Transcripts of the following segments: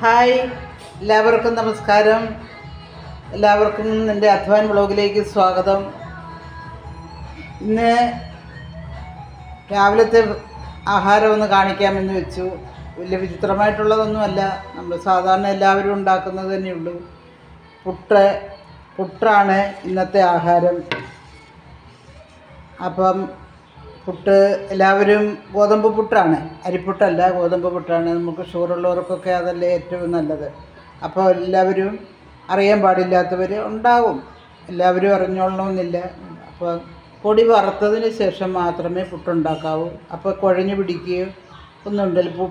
Hi, എല്ലാവർക്കും നമസ്കാരം. എല്ലാവർക്കും എൻ്റെ അധ്വാൻ വ്ളോഗിലേക്ക് സ്വാഗതം. ഇന്ന് രാവിലത്തെ ആഹാരം ഒന്ന് കാണിക്കാമെന്ന് വെച്ചു. വലിയ വിചിത്രമായിട്ടുള്ളതൊന്നുമല്ല, നമ്മൾ സാധാരണ എല്ലാവരും ഉണ്ടാക്കുന്നത് തന്നെയുള്ളൂ. പുട്ടാണ് ഇന്നത്തെ ആഹാരം. അപ്പം പുട്ട് എല്ലാവരും ഗോതമ്പ് പുട്ടാണ്, അരിപ്പുട്ടല്ല, ഗോതമ്പ് പുട്ടാണ്. നമുക്ക് ഷുഗറുള്ളവർക്കൊക്കെ അതല്ലേ ഏറ്റവും നല്ലത്. അപ്പോൾ എല്ലാവരും അറിയാൻ പാടില്ലാത്തവർ ഉണ്ടാകും, എല്ലാവരും അറിഞ്ഞോളണമെന്നില്ല. അപ്പോൾ പൊടി വറുത്തതിന് ശേഷം മാത്രമേ പുട്ടുണ്ടാക്കാവൂ. അപ്പോൾ കുഴഞ്ഞു പിടിക്കുകയോ ഒന്നുണ്ടല്ലോ.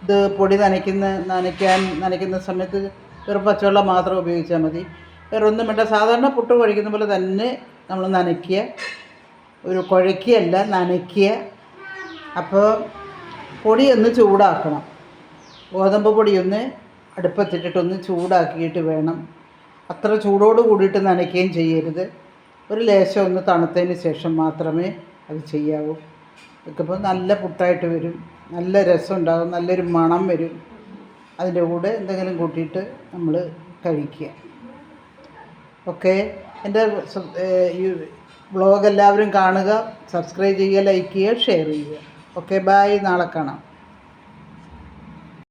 ഇത് പൊടി നനയ്ക്കുന്ന സമയത്ത് വെറും പച്ചവെള്ളം മാത്രം ഉപയോഗിച്ചാൽ മതി. വേറെ ഒന്നും വേണ്ട. സാധാരണ പുട്ട് കുഴയ്ക്കുന്ന പോലെ തന്നെ നമ്മൾ കുഴയ്ക്കുകയല്ല, നനയ്ക്കുക. അപ്പോൾ പൊടിയൊന്ന് ചൂടാക്കണം. ഗോതമ്പ് പൊടിയൊന്ന് അടുപ്പത്തിട്ടിട്ടൊന്ന് ചൂടാക്കിയിട്ട് വേണം. അത്ര ചൂടോട് കൂടിയിട്ട് നനയ്ക്കുകയും ചെയ്യരുത്. ഒരു ലേശം ഒന്ന് തണുത്തതിന് ശേഷം മാത്രമേ അത് ചെയ്യാവൂ. ഇതൊക്കെ നല്ല പുട്ടായിട്ട് വരും, നല്ല രസം ഉണ്ടാകും, നല്ലൊരു മണം വരും. അതിൻ്റെ കൂടെ എന്തെങ്കിലും കൂട്ടിയിട്ട് നമ്മൾ കഴിക്കുക. ഓക്കെ, എൻ്റെ വ്ളോഗ് എല്ലാവരും കാണുക, സബ്സ്ക്രൈബ് ചെയ്യുക, ലൈക്ക് ചെയ്യുക, ഷെയർ ചെയ്യുക. Okay, bye. നാളെ കാണാം.